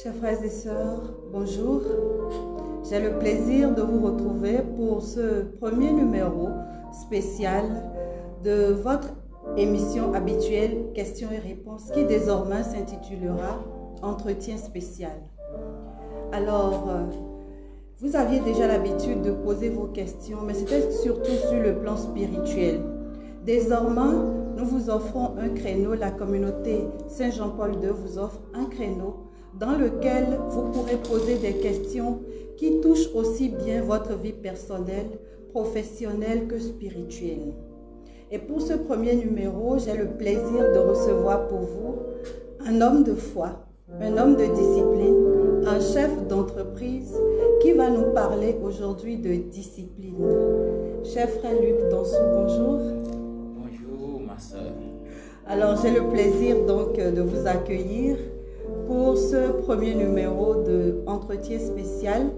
Chers frères et sœurs, bonjour. J'ai le plaisir de vous retrouver pour ce premier numéro spécial de votre émission habituelle questions et réponses qui désormais s'intitulera Entretien spécial. Alors, vous aviez déjà l'habitude de poser vos questions, mais c'était surtout sur le plan spirituel. Désormais, nous vous offrons un créneau, la communauté Saint-Jean-Paul II vous offre un créneau dans lequel vous pourrez poser des questions qui touchent aussi bien votre vie personnelle, professionnelle que spirituelle. Et pour ce premier numéro, j'ai le plaisir de recevoir pour vous un homme de foi, un homme de discipline, un chef d'entreprise qui va nous parler aujourd'hui de discipline. Cher frère Luc Dansou, bonjour. Bonjour ma soeur. Alors j'ai le plaisir donc de vous accueillir pour ce premier numéro de Entretien spécial.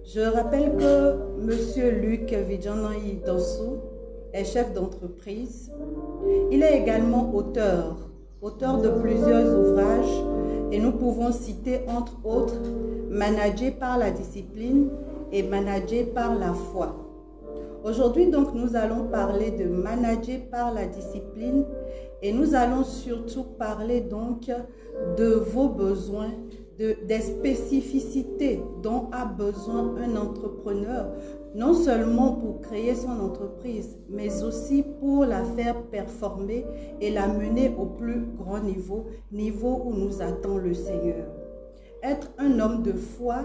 Je rappelle que Monsieur Luc Vidjanaï Dansou est chef d'entreprise. Il est également auteur de plusieurs ouvrages et nous pouvons citer entre autres Manager par la discipline et Manager par la foi. Aujourd'hui donc nous allons parler de Manager par la discipline et nous allons surtout parler donc de vos besoins, des spécificités dont a besoin un entrepreneur, non seulement pour créer son entreprise, mais aussi pour la faire performer et la mener au plus grand niveau où nous attend le Seigneur. Être un homme de foi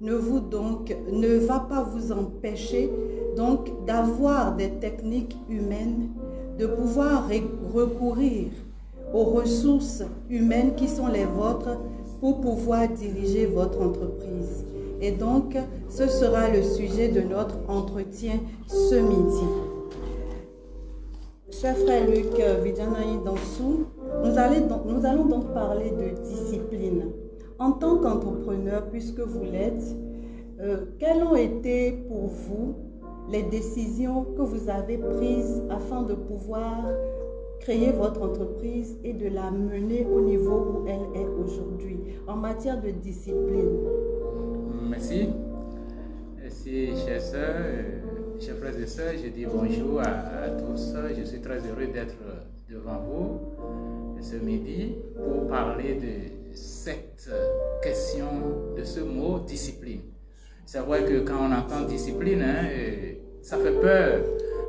ne va pas vous empêcher donc d'avoir des techniques humaines, de pouvoir recourir aux ressources humaines qui sont les vôtres pour pouvoir diriger votre entreprise. Et donc, ce sera le sujet de notre entretien ce midi. Cher frère Luc Vidjanaï Dansou, nous allons donc parler de discipline. En tant qu'entrepreneur, puisque vous l'êtes, quelles ont été pour vous les décisions que vous avez prises afin de pouvoir créer votre entreprise et de la mener au niveau où elle est aujourd'hui en matière de discipline? Merci. Merci, chers sœurs, chers frères et sœurs. Je dis bonjour à tous. Je suis très heureux d'être devant vous ce midi pour parler de cette question, de ce mot discipline. C'est vrai que quand on entend discipline, ça fait peur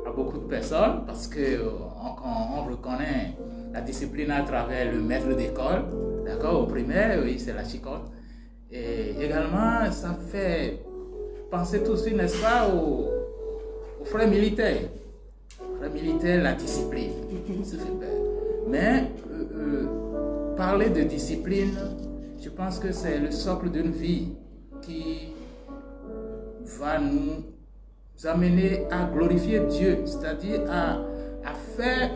à beaucoup de personnes parce qu'on reconnaît la discipline à travers le maître d'école, d'accord, au primaire, oui, c'est la chicotte. Et également, ça fait penser tout de suite, n'est-ce pas, aux frères militaires. Frères militaires, la discipline, ça fait peur. Mais parler de discipline, je pense que c'est le socle d'une vie qui va nous amener à glorifier Dieu, c'est-à-dire à faire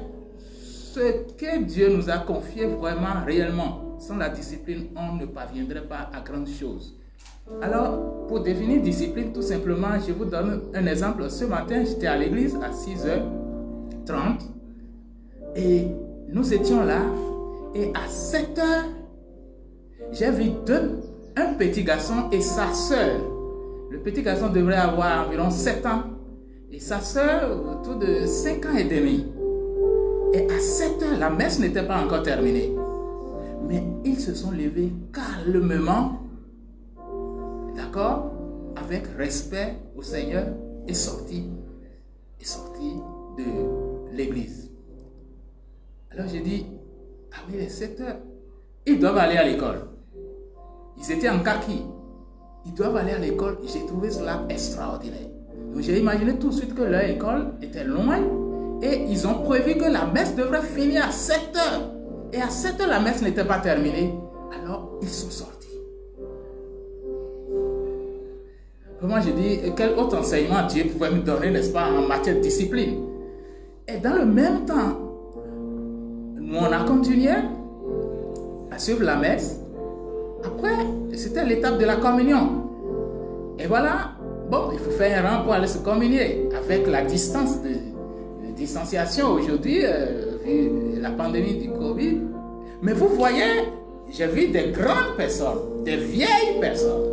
ce que Dieu nous a confié vraiment, réellement. Sans la discipline, on ne parviendrait pas à grandes choses. Alors, pour définir discipline, tout simplement, je vous donne un exemple. Ce matin, j'étais à l'église à 6h30 et nous étions là. Et à 7h, j'ai vu un petit garçon et sa soeur. Le petit garçon devrait avoir environ 7 ans et sa soeur autour de 5 ans et demi. Et à 7h, la messe n'était pas encore terminée. Mais ils se sont levés calmement, d'accord, avec respect au Seigneur et sortis de l'église. Alors j'ai dit, ah oui, il est 7h, ils doivent aller à l'école. Ils étaient en kaki. Ils doivent aller à l'école. J'ai trouvé cela extraordinaire. Donc j'ai imaginé tout de suite que leur école était loin et ils ont prévu que la messe devrait finir à 7h. Et à 7h, la messe n'était pas terminée. Alors, ils sont sortis. Moi, j'ai dit, quel autre enseignement Dieu pouvait me donner, n'est-ce pas, en matière de discipline? Et dans le même temps, nous, on a continué à suivre la messe. Après, c'était l'étape de la communion. Et voilà, bon, il faut faire un rang pour aller se communier avec la distance de distanciation aujourd'hui, vu la pandémie du Covid. Mais vous voyez, j'ai vu des grandes personnes, des vieilles personnes,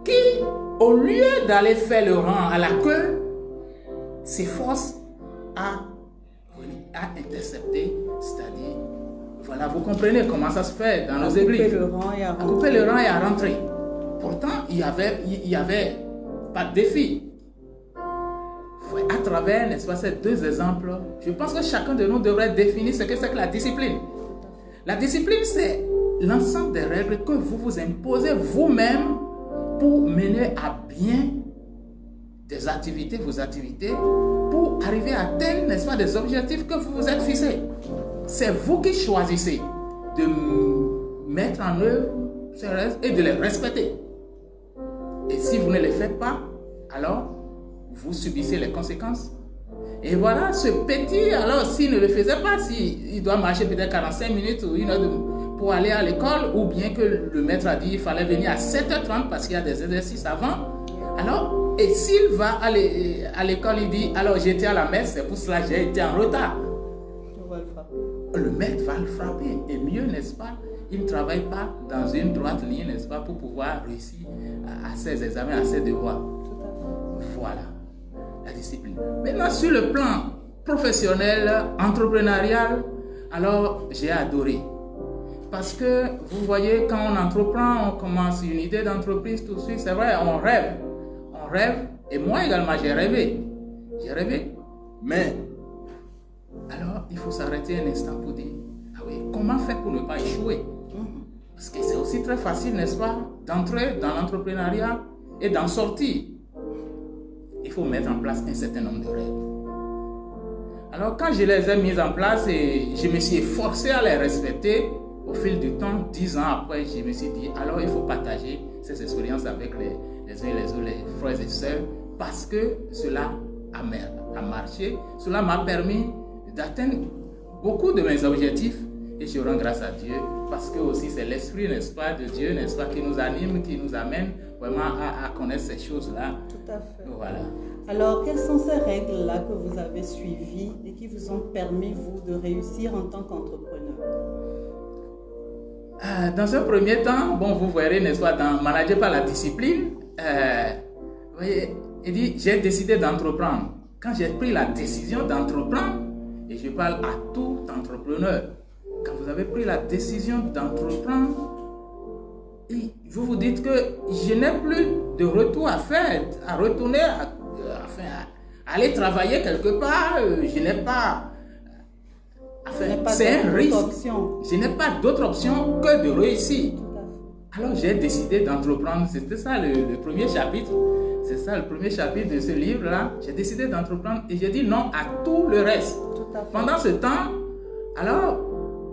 qui, au lieu d'aller faire le rang à la queue, s'efforcent à intercepter, c'est-à-dire, voilà, vous comprenez comment ça se fait dans nos églises. À couper le rang et à rentrer. Pourtant, il y avait pas de défi. À travers, n'est-ce pas, ces deux exemples, je pense que chacun de nous devrait définir ce que c'est que la discipline. La discipline, c'est l'ensemble des règles que vous vous imposez vous-même pour mener à bien des activités, vos activités, pour arriver à atteindre, n'est-ce pas, des objectifs que vous vous êtes fixés. C'est vous qui choisissez de mettre en œuvre ces règles et de les respecter. Et si vous ne les faites pas, alors vous subissez les conséquences. Et voilà, ce petit, alors s'il ne le faisait pas, s'il doit marcher peut-être 45 minutes ou une heure pour aller à l'école, ou bien que le maître a dit qu'il fallait venir à 7h30 parce qu'il y a des exercices avant, alors, et s'il va à l'école, il dit, alors j'étais à la messe, c'est pour cela que j'ai été en retard. Le maître va le frapper. Et mieux, n'est-ce pas, il ne travaille pas dans une droite ligne, n'est-ce pas, pour pouvoir réussir à ses examens, à ses devoirs. Voilà, la discipline. Maintenant, sur le plan professionnel, entrepreneurial, alors j'ai adoré. Parce que, vous voyez, quand on entreprend, on commence une idée d'entreprise tout de suite, c'est vrai, on rêve. On rêve, et moi également, j'ai rêvé. J'ai rêvé, mais alors, il faut s'arrêter un instant pour dire, ah oui, comment faire pour ne pas échouer? Parce que c'est aussi très facile, n'est-ce pas, d'entrer dans l'entrepreneuriat et d'en sortir. Il faut mettre en place un certain nombre de règles. Alors, quand je les ai mises en place et je me suis forcé à les respecter, au fil du temps, 10 ans après, je me suis dit, alors il faut partager ces expériences avec les frères et sœurs, parce que cela a marché, cela m'a permis d'atteindre beaucoup de mes objectifs, et je rends grâce à Dieu, parce que aussi c'est l'esprit, n'est-ce pas, de Dieu, n'est-ce pas, qui nous anime, qui nous amène vraiment à connaître ces choses-là. Tout à fait. Voilà. Alors, quelles sont ces règles-là que vous avez suivies et qui vous ont permis, vous, de réussir en tant qu'entrepreneur? Dans un premier temps, bon, vous verrez, n'est-ce pas, dans Manager par la discipline, vous voyez, il dit, j'ai décidé d'entreprendre. Quand j'ai pris la décision d'entreprendre, et je parle à tout entrepreneur, quand vous avez pris la décision d'entreprendre, vous vous dites que je n'ai plus de retour à faire, à retourner, à aller travailler quelque part, je n'ai pas... c'est un risque. Je n'ai pas d'autre option que de réussir. Alors j'ai décidé d'entreprendre. C'était ça le premier chapitre. C'est ça le premier chapitre de ce livre-là. J'ai décidé d'entreprendre et j'ai dit non à tout le reste. Pendant ce temps, alors,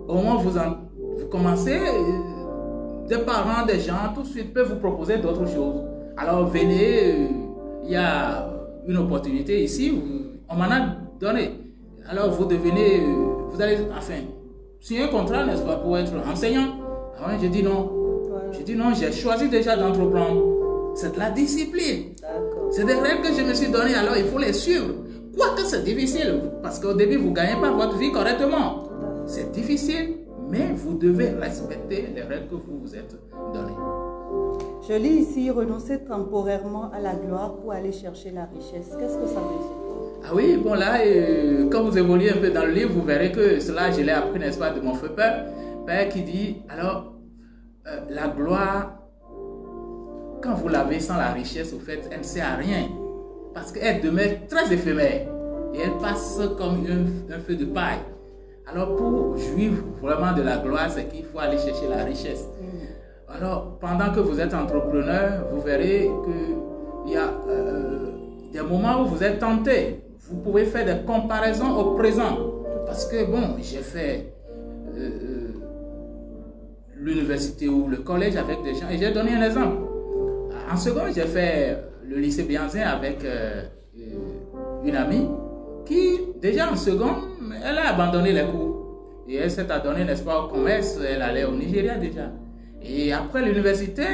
au moment où vous commencez, des parents, des gens, tout de suite peuvent vous proposer d'autres choses. Alors venez, il y a une opportunité ici, on m'en a donné. Alors vous devenez, vous allez, enfin, signer un contrat, n'est-ce pas, pour être enseignant. Alors j'ai dit non. J'ai dit non, j'ai choisi déjà d'entreprendre. C'est de la discipline. C'est des règles que je me suis données, alors il faut les suivre. Quoique c'est difficile, parce qu'au début, vous ne gagnez pas votre vie correctement. C'est difficile, mais vous devez respecter les règles que vous vous êtes données. Je lis ici, renoncer temporairement à la gloire pour aller chercher la richesse. Qu'est-ce que ça veut dire? Ah oui, bon là, quand vous évoluez un peu dans le livre, vous verrez que cela, je l'ai appris, n'est-ce pas, de mon feu père qui dit, alors, la gloire, quand vous l'avez sans la richesse, au fait, elle ne sert à rien. Parce qu'elle demeure très éphémère. Et elle passe comme un feu de paille. Alors, pour jouir vraiment de la gloire, c'est qu'il faut aller chercher la richesse. Alors, pendant que vous êtes entrepreneur, vous verrez qu'il y a des moments où vous êtes tenté. Vous pouvez faire des comparaisons au présent. Parce que, bon, j'ai fait l'université ou le collège avec des gens. Et j'ai donné un exemple. En seconde, j'ai fait le lycée Bianzin avec une amie qui, déjà en seconde, elle a abandonné les cours. Et elle s'est adonnée, n'est-ce pas, au commerce. Elle allait au Nigeria déjà. Et après l'université,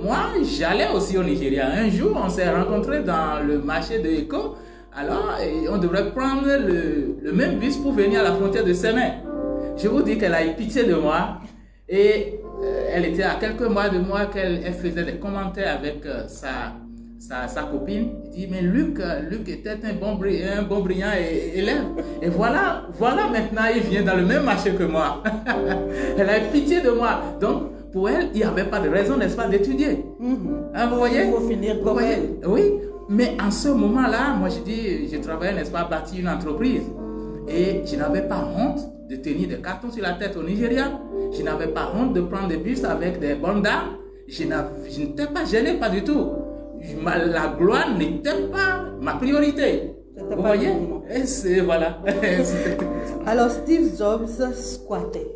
moi, j'allais aussi au Nigeria. Un jour, on s'est rencontrés dans le marché de Eko. Alors, on devrait prendre le même bus pour venir à la frontière de Sémé. Je vous dis qu'elle a eu pitié de moi. Et elle était à quelques mois de moi qu'elle faisait des commentaires avec sa copine. Il dit, mais Luc était un bon brillant élève. Et voilà maintenant, il vient dans le même marché que moi. Elle a eu pitié de moi. Donc, pour elle, il n'y avait pas de raison, n'est-ce pas, d'étudier. Hein, vous voyez? Il faut finir comme elle. Oui, mais en ce moment-là, moi, je travaillais, n'est-ce pas, bâti une entreprise. Et je n'avais pas honte de tenir des cartons sur la tête au Nigeria. Je n'avais pas honte de prendre des bus avec des bonnes dames. Je n'étais pas gêné, pas du tout. La gloire n'était pas ma priorité. Vous voyez? Voilà. Alors, Steve Jobs squattait.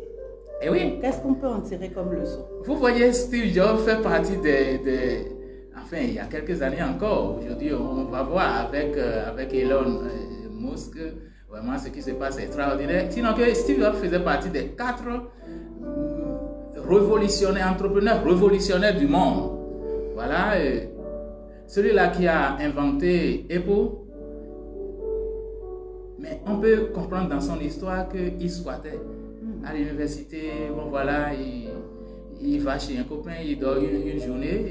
Et oui. Qu'est-ce qu'on peut en tirer comme leçon? Vous voyez, Steve Jobs fait partie Enfin, il y a quelques années encore. Aujourd'hui, on va voir avec Elon Musk. Vraiment, ce qui se passe est extraordinaire. Sinon que Steve Jobs faisait partie des 4 entrepreneurs révolutionnaires du monde. Voilà. Celui-là qui a inventé Apple. Mais on peut comprendre dans son histoire qu'il squattait à l'université. Bon, voilà, il va chez un copain, il dort une journée,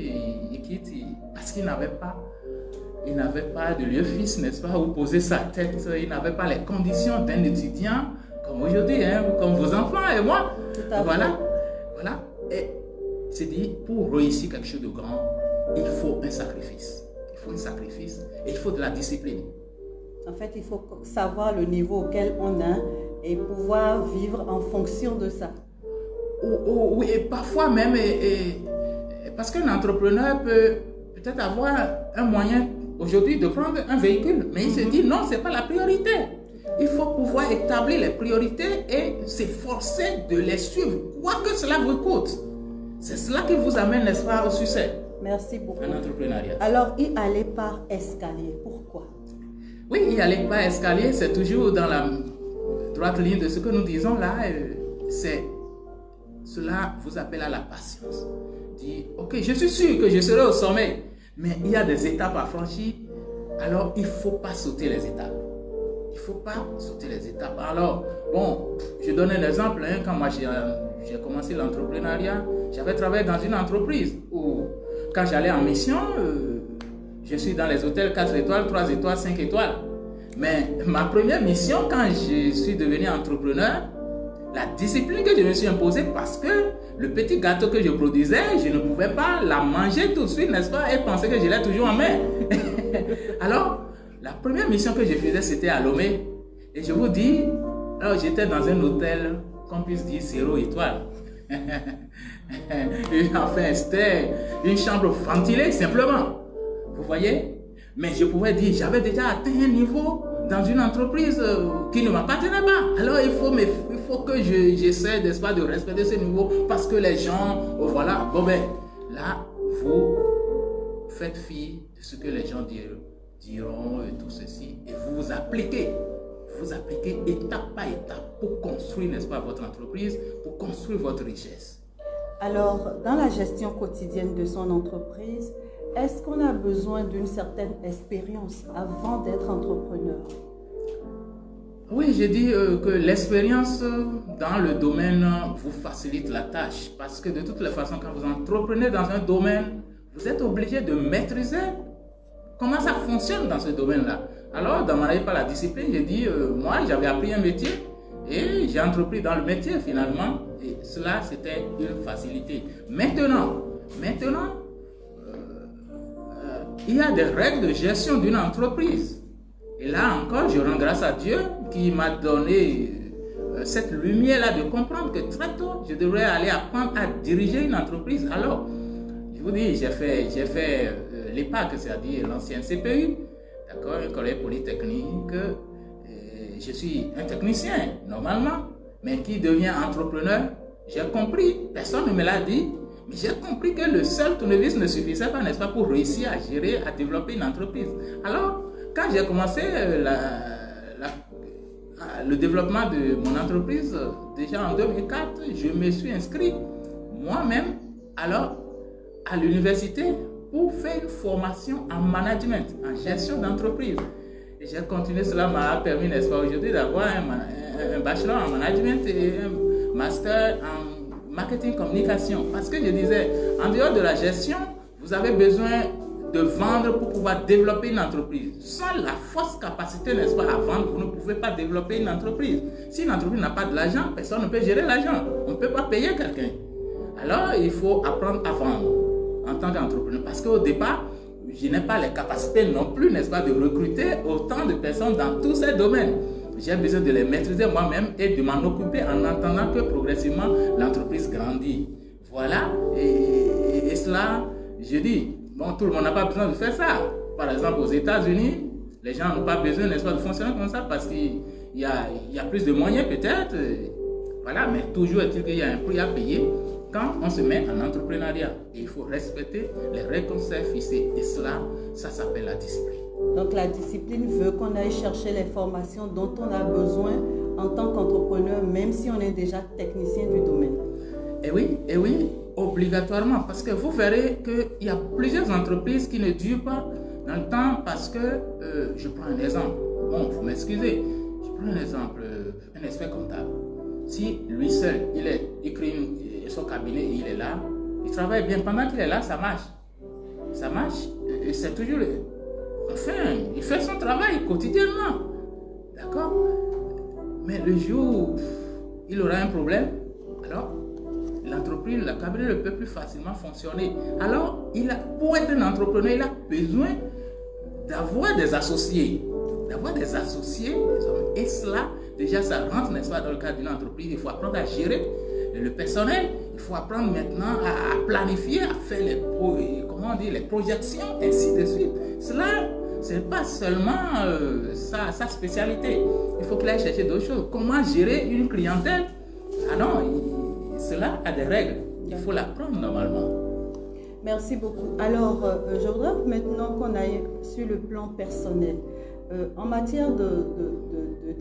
il quitte parce qu'il n'avait pas de lieu fixe, n'est-ce pas, où poser sa tête. Il n'avait pas les conditions d'un étudiant comme aujourd'hui, hein, comme vos enfants et moi. Voilà. Et c'est dit, pour réussir quelque chose de grand, il faut un sacrifice. Et il faut de la discipline. En fait, il faut savoir le niveau auquel on a et pouvoir vivre en fonction de ça. Oui, et parfois même, parce qu'un entrepreneur peut peut-être avoir un moyen aujourd'hui de prendre un véhicule, mais il se dit non, ce n'est pas la priorité. Il faut pouvoir établir les priorités et s'efforcer de les suivre, quoi que cela vous coûte. C'est cela qui vous amène, n'est-ce pas, au succès. Merci beaucoup. Un entrepreneuriat. Alors, y aller par escalier, pourquoi? Oui, y aller par escalier, c'est toujours dans la droite ligne de ce que nous disons là. Cela vous appelle à la patience. Dire, ok, je suis sûr que je serai au sommet, mais il y a des étapes à franchir, alors il ne faut pas sauter les étapes. Alors, bon, je donne un exemple. Hein, quand moi j'ai commencé l'entrepreneuriat, j'avais travaillé dans une entreprise où, quand j'allais en mission, je suis dans les hôtels 4 étoiles, 3 étoiles, 5 étoiles. Mais ma première mission, quand je suis devenu entrepreneur, la discipline que je me suis imposée, parce que le petit gâteau que je produisais, je ne pouvais pas la manger tout de suite, n'est-ce pas, et penser que je l'ai toujours en main. Alors, la première mission que je faisais, c'était à Lomé. Et je vous dis, alors j'étais dans un hôtel, qu'on puisse dire 0 étoiles. Enfin, c'était une chambre ventilée, simplement. Vous voyez? Mais je pouvais dire, j'avais déjà atteint un niveau dans une entreprise qui ne m'appartenait pas. Alors il faut que j'essaie, n'est-ce pas, de respecter ce niveau, parce que les gens, voilà, bon ben, là, vous faites fi de ce que les gens diront et tout ceci, et vous appliquez étape par étape pour construire, n'est-ce pas, votre entreprise, pour construire votre richesse. Alors, dans la gestion quotidienne de son entreprise, est-ce qu'on a besoin d'une certaine expérience avant d'être entrepreneur? Oui, j'ai dit que l'expérience dans le domaine vous facilite la tâche, parce que de toutes les façons, quand vous entreprenez dans un domaine, vous êtes obligé de maîtriser comment ça fonctionne dans ce domaine-là. Alors, dans mon avis, par la discipline, j'ai dit, moi, j'avais appris un métier et j'ai entrepris dans le métier finalement, et cela, c'était une facilité. Maintenant, il y a des règles de gestion d'une entreprise. Et là encore, je rends grâce à Dieu qui m'a donné cette lumière-là de comprendre que très tôt, je devrais aller apprendre à diriger une entreprise. Alors, je vous dis, j'ai fait l'EPAC, c'est-à-dire l'ancien CPU, d'accord, un collège polytechnique. Je suis un technicien, normalement, mais qui devient entrepreneur. J'ai compris, personne ne me l'a dit, mais j'ai compris que le seul tournevis ne suffisait pas, n'est-ce pas, pour réussir à gérer, à développer une entreprise. Alors, quand j'ai commencé le développement de mon entreprise, déjà en 2004, je me suis inscrit moi-même alors à l'université pour faire une formation en management, en gestion d'entreprise. Et j'ai continué, cela m'a permis, n'est-ce pas, aujourd'hui d'avoir un bachelor en management et un master en marketing, communication. Parce que je disais, en dehors de la gestion, vous avez besoin de vendre pour pouvoir développer une entreprise. Sans la forte capacité, n'est-ce pas, à vendre, vous ne pouvez pas développer une entreprise. Si une entreprise n'a pas de l'argent, personne ne peut gérer l'argent. On ne peut pas payer quelqu'un. Alors, il faut apprendre à vendre en tant qu'entrepreneur. Parce qu'au départ, je n'ai pas les capacités non plus, n'est-ce pas, de recruter autant de personnes dans tous ces domaines. J'ai besoin de les maîtriser moi-même et de m'en occuper en attendant que progressivement l'entreprise grandit. Voilà, et cela, je dis, bon, tout le monde n'a pas besoin de faire ça. Par exemple, aux États-Unis, les gens n'ont pas besoin, n'est-ce pas, de fonctionner comme ça parce qu'il y a plus de moyens peut-être. Voilà, mais toujours est-il qu'il y a un prix à payer quand on se met en entrepreneuriat. Et il faut respecter les règles qu'on s'est fixées. Et cela, ça s'appelle la discipline. Donc la discipline veut qu'on aille chercher les formations dont on a besoin en tant qu'entrepreneur, même si on est déjà technicien du domaine. Et oui, obligatoirement, parce que vous verrez qu'il y a plusieurs entreprises qui ne durent pas dans le temps parce que, je prends un exemple, bon, vous m'excusez, je prends un exemple, un expert comptable. Si lui seul, il crée son cabinet et il est là, il travaille bien, pendant qu'il est là, ça marche. Ça marche, et c'est toujours... Enfin, il fait son travail quotidiennement. D'accord? Mais le jour où il aura un problème, alors l'entreprise, le cabinet ne peut plus facilement fonctionner. Alors, pour être un entrepreneur, il a besoin d'avoir des associés. D'avoir des associés, des hommes. Et cela, déjà, ça rentre, n'est-ce pas, dans le cadre d'une entreprise. Il faut apprendre à gérer le personnel. Il faut apprendre maintenant à planifier, à faire les projections, ainsi de suite. Cela, ce n'est pas seulement sa spécialité. Il faut qu'il aille chercher d'autres choses. Comment gérer une clientèle? Ah non, cela a des règles. Il faut l'apprendre normalement. Merci beaucoup. Alors, je voudrais maintenant qu'on aille sur le plan personnel. En matière de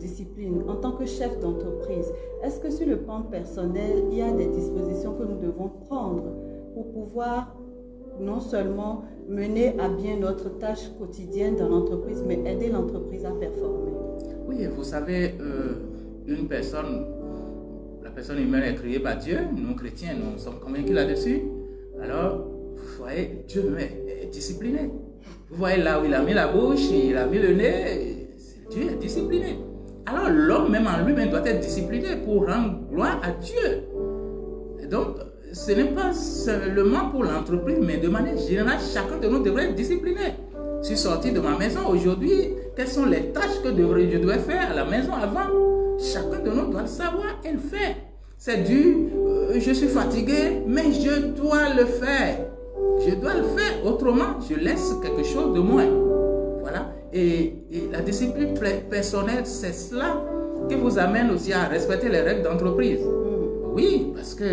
discipline, en tant que chef d'entreprise, est-ce que sur le plan personnel, il y a des dispositions que nous devons prendre pour pouvoir non seulement mener à bien notre tâche quotidienne dans l'entreprise, mais aider l'entreprise à performer? Oui, vous savez, une personne, la personne humaine est créée par Dieu, nous chrétiens, nous sommes convaincus là-dessus. Alors, vous voyez, Dieu est discipliné. Vous voyez là où il a mis la bouche, il a mis le nez, Dieu est discipliné. Alors l'homme même en lui-même doit être discipliné pour rendre gloire à Dieu. Et donc, ce n'est pas seulement pour l'entreprise, mais de manière générale, chacun de nous devrait être discipliné. Je suis sorti de ma maison aujourd'hui, quelles sont les tâches que je devrais faire à la maison avant? Chacun de nous doit le savoir et le faire. C'est je suis fatigué, mais je dois le faire. Je dois le faire, autrement, je laisse quelque chose de moins. Voilà. Et la discipline personnelle, c'est cela qui vous amène aussi à respecter les règles d'entreprise. Oui, parce que,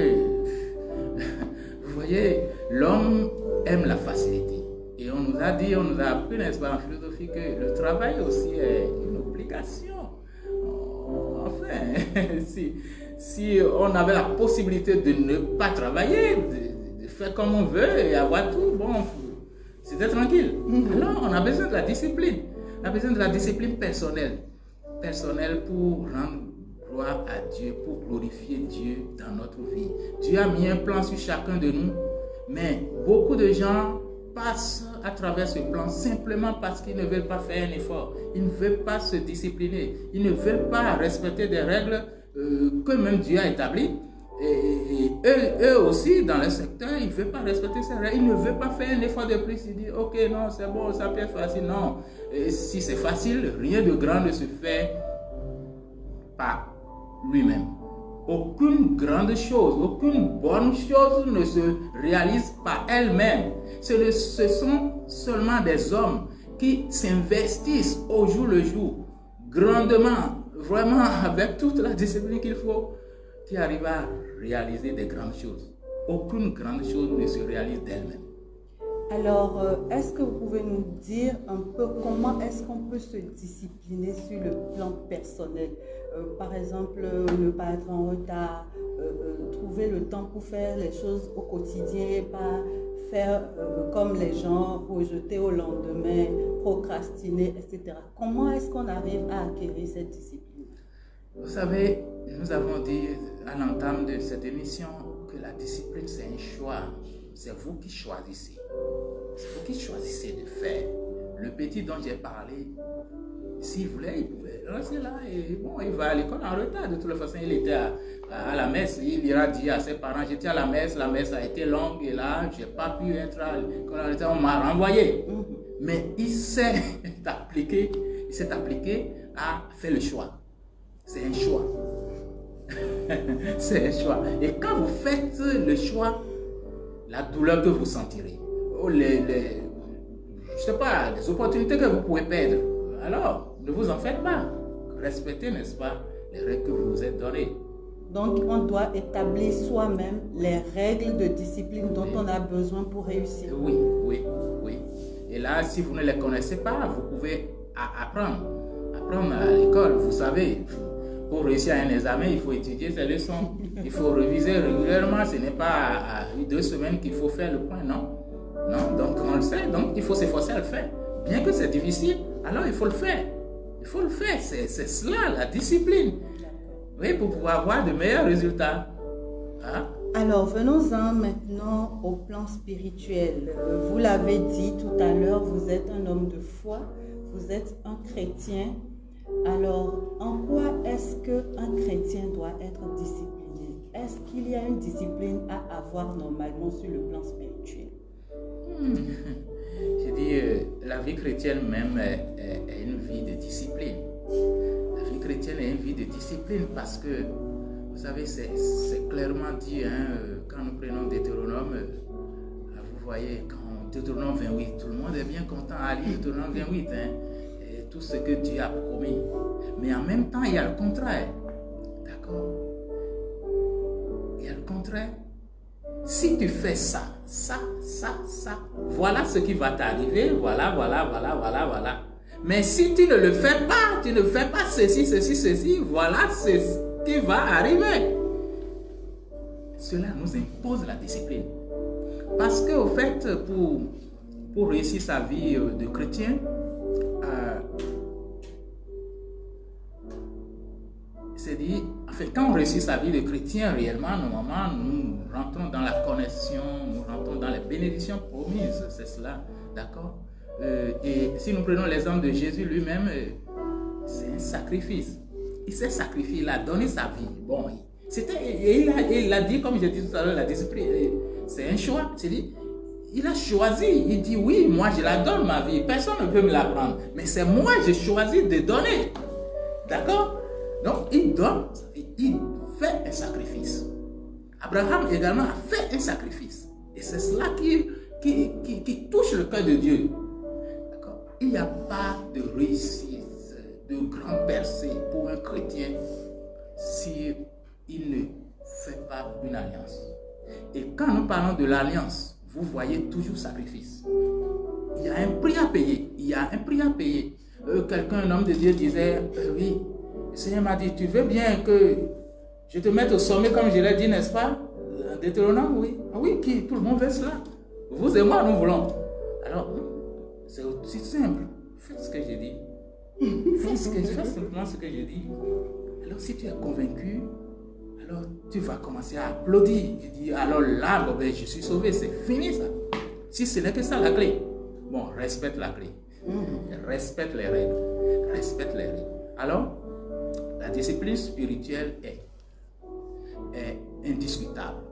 vous voyez, l'homme aime la facilité. Et on nous a dit, on nous a appris, n'est-ce pas, en philosophie, que le travail aussi est une obligation. Enfin, si on avait la possibilité de ne pas travailler, de faire comme on veut et avoir tout, bon, c'était tranquille. Alors, on a besoin de la discipline. On a besoin de la discipline personnelle. Personnelle pour rendre gloire à Dieu, pour glorifier Dieu dans notre vie. Dieu a mis un plan sur chacun de nous, mais beaucoup de gens passent à travers ce plan simplement parce qu'ils ne veulent pas faire un effort. Ils ne veulent pas se discipliner. Ils ne veulent pas respecter des règles que même Dieu a établies. Et eux aussi, dans le secteur, ils ne veulent pas respecter ces règles. Ils ne veulent pas faire un effort de plus. Ils disent, ok, non, c'est bon, ça peut être facile. Non, et si c'est facile, rien de grand ne se fait par lui-même. Aucune grande chose, aucune bonne chose ne se réalise par elle-même. Ce sont seulement des hommes qui s'investissent au jour le jour, grandement, vraiment avec toute la discipline qu'il faut, qui arrivent à réaliser des grandes choses. Aucune grande chose ne se réalise d'elle-même. Alors, est-ce que vous pouvez nous dire un peu comment est-ce qu'on peut se discipliner sur le plan personnel? Par exemple, ne pas être en retard, trouver le temps pour faire les choses au quotidien, pas faire comme les gens, rejeter au lendemain, procrastiner, etc. Comment est-ce qu'on arrive à acquérir cette discipline? Vous savez, nous avons dit à l'entame de cette émission que la discipline, c'est un choix. C'est vous qui choisissez. C'est vous qui choisissez de faire. Le petit dont j'ai parlé, s'il voulait, il pouvait rester là. Et bon, il va à l'école en retard. De toute façon, il était à la messe. Il ira dire à ses parents, j'étais à la messe a été longue et là, je n'ai pas pu être à l'école en retard. On m'a renvoyé. Mais il s'est appliqué à faire le choix. C'est un choix. C'est un choix. Et quand vous faites le choix, la douleur que vous sentirez, je sais pas, les opportunités que vous pouvez perdre, alors ne vous en faites pas. Respectez, n'est-ce pas, les règles que vous vous êtes données. Donc, on doit établir soi-même les règles de discipline dont on a besoin pour réussir. Oui. Et là, si vous ne les connaissez pas, vous pouvez apprendre à l'école. Vous savez, pour réussir à un examen, il faut étudier ses leçons. Il faut réviser régulièrement. Ce n'est pas à 2 semaines qu'il faut faire le point, non. Non, donc on le sait. Donc il faut s'efforcer à le faire. Bien que c'est difficile, alors il faut le faire. Il faut le faire. C'est cela, la discipline. Oui, pour pouvoir avoir de meilleurs résultats. Hein? Alors, venons-en maintenant au plan spirituel. Vous l'avez dit tout à l'heure, vous êtes un homme de foi, vous êtes un chrétien. Alors, en quoi est-ce qu'un chrétien doit être discipliné? Est-ce qu'il y a une discipline à avoir normalement sur le plan spirituel? Je dis, la vie chrétienne même est une vie de discipline. La vie chrétienne est une vie de discipline parce que, vous savez, c'est clairement dit, hein, quand nous prenons Deutéronome, vous voyez, quand Deutéronome 28, tout le monde est bien content à lire Deutéronome 28, hein, et tout ce que Dieu a promis. Mais en même temps, il y a le contraire. D'accord? Il y a le contraire. Si tu fais ça, voilà ce qui va t'arriver, voilà. Mais si tu ne le fais pas, tu ne fais pas ceci, voilà ce qui va arriver. Cela nous impose la discipline. Parce qu'au fait, pour réussir sa vie de chrétien, c'est dit, en fait, quand on réussit sa vie de chrétien, réellement, normalement, nous rentrons dans la connexion, nous rentrons dans les bénédictions promises, c'est cela, d'accord? Et si nous prenons l'exemple de Jésus lui-même, c'est un sacrifice. Il s'est sacrifié, il a donné sa vie. Bon, il a dit, comme j'ai dit tout à l'heure, la discipline, c'est un choix. C'est-à-dire, il a choisi, il dit oui, moi je la donne ma vie, personne ne peut me la prendre, mais c'est moi, j'ai choisi de donner. D'accord? Donc, il donne, il fait un sacrifice. Abraham également a fait un sacrifice. Et c'est cela qui touche le cœur de Dieu. D'accord? Il n'y a pas de réussite, de grande percée pour un chrétien s'il ne fait pas une alliance. Et quand nous parlons de l'alliance, vous voyez toujours sacrifice. Il y a un prix à payer. Il y a un prix à payer. Quelqu'un, un homme de Dieu disait, oui, le Seigneur m'a dit, tu veux bien que je te mette au sommet comme je l'ai dit, n'est-ce pas? Deutéronome, oui. Ah oui, tout le monde veut cela. Vous et moi, nous voulons. Alors, c'est aussi simple. Faites ce que j'ai dit. Faites simplement ce que j'ai dit. Alors, si tu es convaincu, alors tu vas commencer à applaudir. Tu dis, alors là, bon, ben, je suis sauvé, c'est fini ça. Si ce n'est que ça la clé, bon, respecte la clé. Respecte les règles. Respecte les règles. Alors, la discipline spirituelle est indiscutable.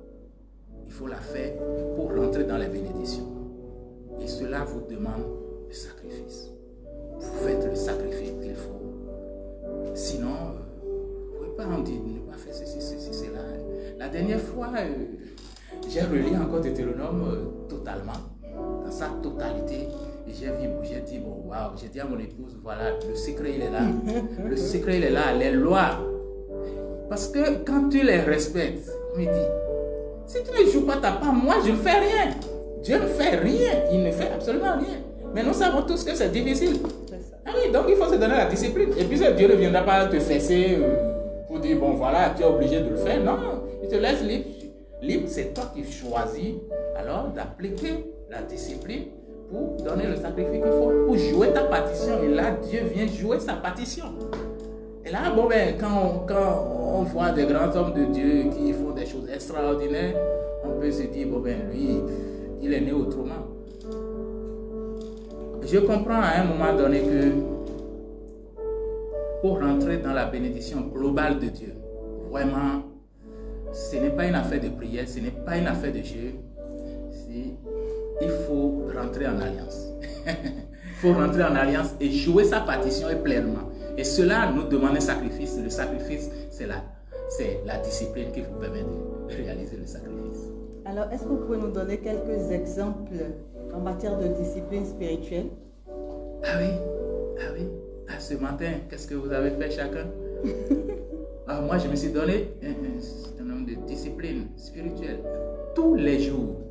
Il faut la faire pour rentrer dans les bénédictions. Et cela vous demande le sacrifice. Vous faites le sacrifice qu'il faut. Sinon, vous ne pouvez pas en dire, ne pas faire ceci, cela. La dernière fois, j'ai relu encore Deutéronome totalement, dans sa totalité. Et j'ai dit, bon, waouh, j'ai dit à mon épouse, voilà, le secret, il est là. Le secret, il est là, les lois. Parce que quand tu les respectes, on me dit, si tu ne joues pas ta part, moi, je ne fais rien. Dieu ne fait rien, il ne fait absolument rien. Mais nous savons tous que c'est difficile. Ah oui, donc il faut se donner la discipline. Et puis Dieu ne viendra pas te fesser pour dire, bon, voilà, tu es obligé de le faire. Non, il te laisse libre. Libre, c'est toi qui choisis alors d'appliquer la discipline pour donner le sacrifice qu'il faut, pour jouer ta partition. Et là, Dieu vient jouer sa partition. Et là, bon, ben, quand on voit des grands hommes de Dieu qui font des choses extraordinaires, on peut se dire, bon ben lui, il est né autrement. Je comprends à un moment donné que pour rentrer dans la bénédiction globale de Dieu, vraiment, ce n'est pas une affaire de prière, ce n'est pas une affaire de jeu. Il faut rentrer en alliance. Il faut rentrer en alliance et jouer sa partition pleinement. Et cela nous demande un sacrifice. Le sacrifice, c'est la discipline qui vous permet de réaliser le sacrifice. Alors, est-ce que vous pouvez nous donner quelques exemples en matière de discipline spirituelle? Ah oui. Ce matin, qu'est-ce que vous avez fait chacun? Moi, je me suis donné un nombre de discipline spirituelle. Tous les jours,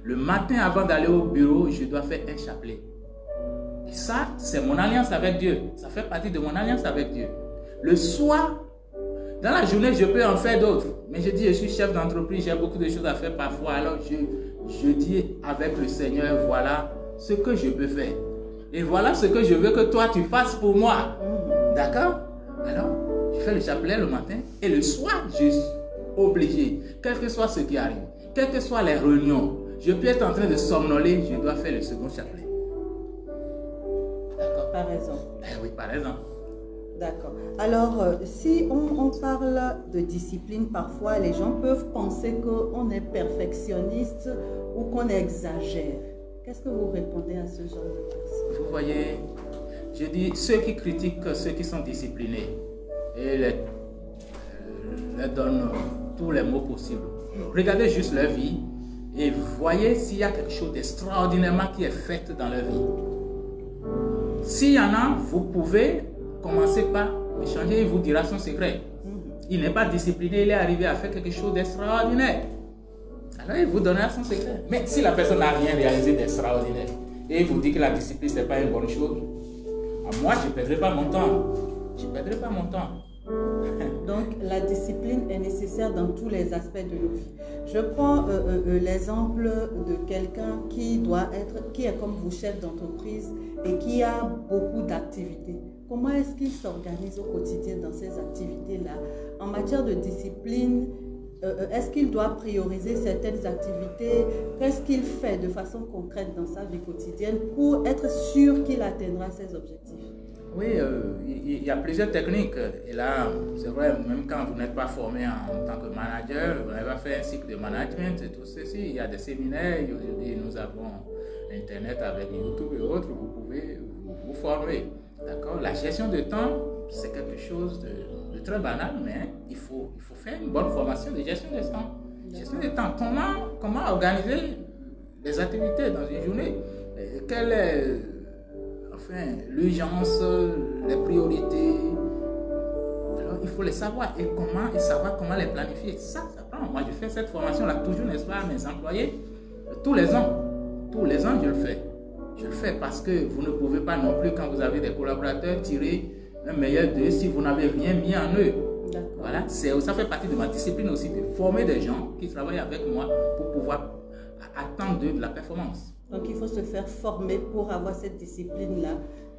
le matin avant d'aller au bureau, je dois faire un chapelet. Et ça, c'est mon alliance avec Dieu. Ça fait partie de mon alliance avec Dieu. Le soir, dans la journée, je peux en faire d'autres. Mais je dis, je suis chef d'entreprise, j'ai beaucoup de choses à faire parfois. Alors, je dis avec le Seigneur, voilà ce que je peux faire. Et voilà ce que je veux que toi, tu fasses pour moi. D'accord? Alors, je fais le chapelet le matin. Et le soir, je suis obligé, quel que soit ce qui arrive, quelles que soient les réunions, je peux être en train de somnoler, je dois faire le second chapelet. D'accord? Par exemple. Oui, par exemple. D'accord. Alors, si on parle de discipline, parfois les gens peuvent penser qu'on est perfectionniste ou qu'on exagère. Qu'est-ce que vous répondez à ce genre de personnes? Vous voyez, je dis, ceux qui critiquent ceux qui sont disciplinés et les donnent tous les mots possibles. Regardez juste leur vie et voyez s'il y a quelque chose d'extraordinairement qui est fait dans leur vie. S'il y en a, vous pouvez commencer par échanger, il vous dira son secret. Il n'est pas discipliné, il est arrivé à faire quelque chose d'extraordinaire. Alors il vous donnera son secret. Mais si la personne n'a rien réalisé d'extraordinaire et il vous dit que la discipline, ce n'est pas une bonne chose, moi, je ne perdrai pas mon temps. Je ne perdrai pas mon temps. Donc, la discipline est nécessaire dans tous les aspects de nos vies. Je prends l'exemple de quelqu'un qui est comme vous, chef d'entreprise, et qui a beaucoup d'activités. Comment est-ce qu'il s'organise au quotidien dans ces activités-là? En matière de discipline, est-ce qu'il doit prioriser certaines activités? Qu'est-ce qu'il fait de façon concrète dans sa vie quotidienne pour être sûr qu'il atteindra ses objectifs? Oui, il y a plusieurs techniques. Et là, c'est vrai, même quand vous n'êtes pas formé en tant que manager, vous n'avez pas fait un cycle de management et tout ceci. Il y a des séminaires. Aujourd'hui, nous avons Internet avec YouTube et autres. Vous pouvez vous former. D'accord? La gestion de temps, c'est quelque chose de très banal, mais il faut faire une bonne formation de gestion de temps. Gestion de temps. Comment organiser les activités dans une journée? Quelle est l'urgence, les priorités? Alors, il faut les savoir et savoir comment les planifier. Ça prend. Moi, je fais cette formation-là toujours, n'est-ce pas, à mes employés, tous les ans. Tous les ans, je le fais. Je le fais parce que vous ne pouvez pas non plus, quand vous avez des collaborateurs, tirer un meilleur d'eux si vous n'avez rien mis en eux. Voilà, ça fait partie de ma discipline aussi, de former des gens qui travaillent avec moi pour pouvoir attendre d'eux de la performance. Donc, il faut se faire former pour avoir cette discipline-là,